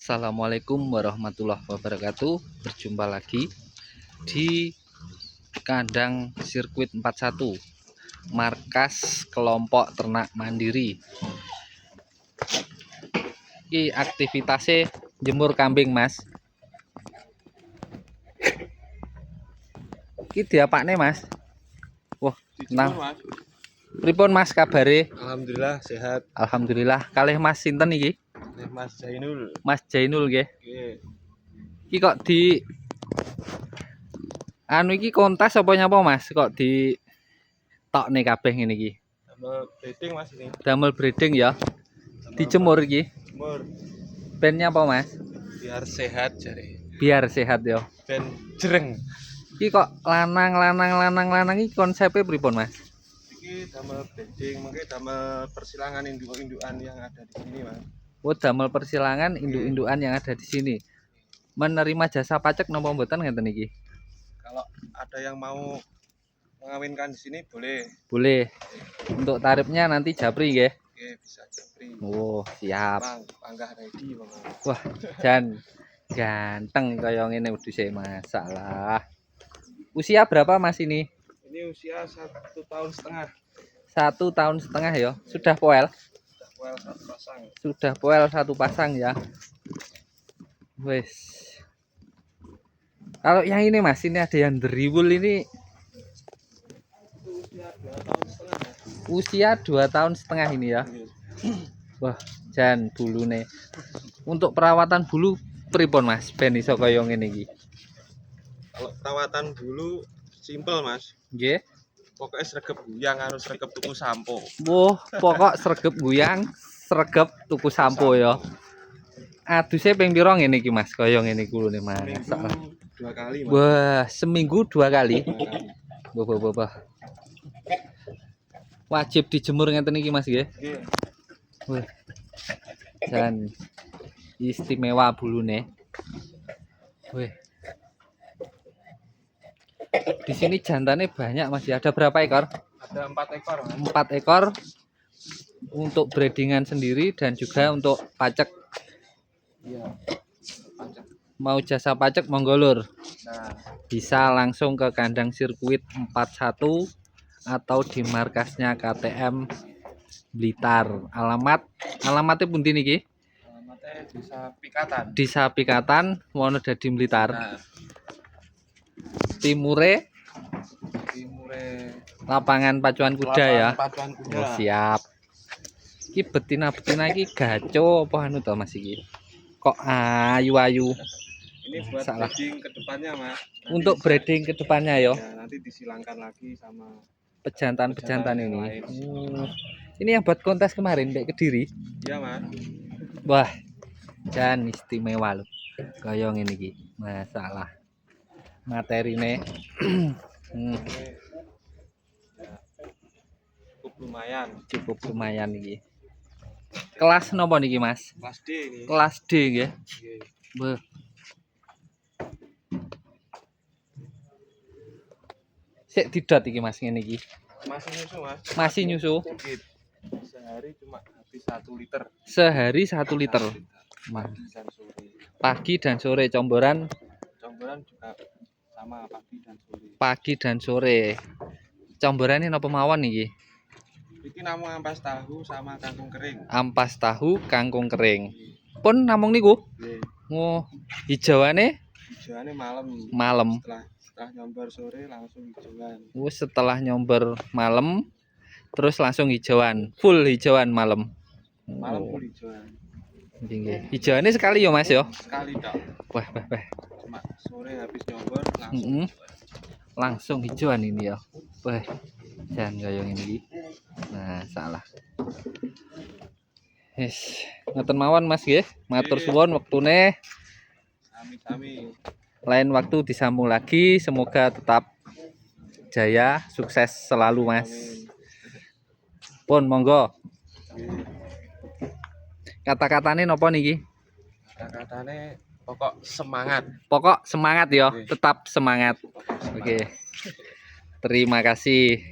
Assalamualaikum warahmatullahi wabarakatuh. Berjumpa lagi di kandang sirkuit 41 markas kelompok ternak mandiri. Ini aktivitasnya jemur kambing, Mas. Ini diapakne, Mas? Wah, nah. Pripun Mas kabare? Alhamdulillah sehat. Alhamdulillah. Kalih Mas sinten iki? Mas Jainul. Mas Jainul nggih. Nggih. Iki kok di anu iki kontes apa nyapa Mas? Kok di tokne kabeh ngene iki? Damel breeding Mas ini. Damel breeding ya. Dijemur iki. Jemur. Ben nyapa Mas? Biar sehat jare. Biar sehat ya. Ben jereng. Iki kok lanang iki konsepnya pripun Mas? Iki damel breeding, mungkin damel persilangan induk-indukan yang ada di sini, Mas. Oh, damel persilangan induk-indukan yang ada di sini. Menerima jasa pajak napa mboten ngeten iki? Kalau ada yang mau mengawinkan di sini boleh. Boleh. Untuk tarifnya nanti japri nggih. Oke, bisa japri. Oh, siap. Panggah ready, Bang. Wah, jan ganteng kaya ngene wedhuse masalah. Usia berapa Mas ini? Ini usia 1,5 tahun. 1,5 tahun ya. Sudah poel? Sudah poel satu pasang. Sudah poel satu pasang ya. Wes. Kalau yang ini Mas, ini ada yang deriwul ini. Usia 2,5 tahun ini ya. Wah, jan bulune. Untuk perawatan bulu pripun Mas? Ben iso kaya ngene iki. Kalau perawatan bulu simpel Mas. Nggih. Pokoknya sregep guyang harus sregep tuku sampo. Wah, pokok sregep guyang, sregep tuku sampo ya. Aduse ping pira ngene iki Mas? Kaya ngene kulune Mas. Seminggu 2 kali Mas. Wah, seminggu 2 kali. Wah. Wajib dijemur ngeten iki Mas nggih. Nggih. Wah. Dan istimewa bulune. Wih. Di sini jantannya banyak Mas ya. Ada berapa ekor? Ada 4 ekor Mas. 4 ekor untuk breedingan sendiri dan juga untuk pajak. Iya. Pajak. Mau jasa pajak monggo lur. Nah, Bisa langsung ke kandang sirkuit 41 atau di markasnya KTM Blitar. Alamatnya pundi niki? alamatnya Desa Pikatan. Desa Pikatan, Wonodadi Blitar. Nah, Timure lapangan pacuan kuda ya. Pacuan kuda. Oh, siap. Iki betina-betina iki gaco apa anu to Mas iki? Kok ayu-ayu. Ini buat Salah. breeding ke depannya Mas. Untuk breeding ke depannya ya. Nanti disilangkan lagi sama Pejantan-pejantan yang ini. lain. Ini yang buat kontes kemarin Dek Kediri. Iya Mas. Wah, jan istimewa loh. Kaya ngene iki. Masalah. Materine Cukup lumayan iki. Kelas napa niki Mas? Kelas D ini. Kelas D nggih. Nggih. Beuh. Sik didot iki Mas ngene iki. Masih nyusu Mas. Masih nyusu. Dikit. Sehari cuma habis 1 liter. Sehari 1 liter. Pagi dan sore. Pagi dan sore comboran Campuran juga sama pagi dan sore. pagi dan sore. Comborane napa mawon iki? Iki namung ampas tahu sama kangkung kering. Ampas tahu, kangkung kering. Pun namung niku. Nggih. Oh, hijauane Hijauannya malam. malam. Setelah nyombar sore langsung hijauan. Setelah nyomber malam terus langsung hijauan, full hijauan malam. Malam full hijauan. Nggih. Hijauannya sekali ya Mas ya. Sekali tok. Wah. Cuma sore habis nyombar langsung. Langsung hijauan ini ya. Wah. Jangan kaya ngene iki. Nah, salah. Wis, ngoten mawon Mas nggih. Matur suwun wektune. Sami-sami. Lain waktu disambung lagi, semoga tetap jaya, sukses selalu Mas. Amin. Pun monggo. Nggih. Kata-katane napa niki? Kata-katane pokok semangat. Pokok semangat ya, Oke. tetap semangat. Pokok semangat. Oke. Terima kasih.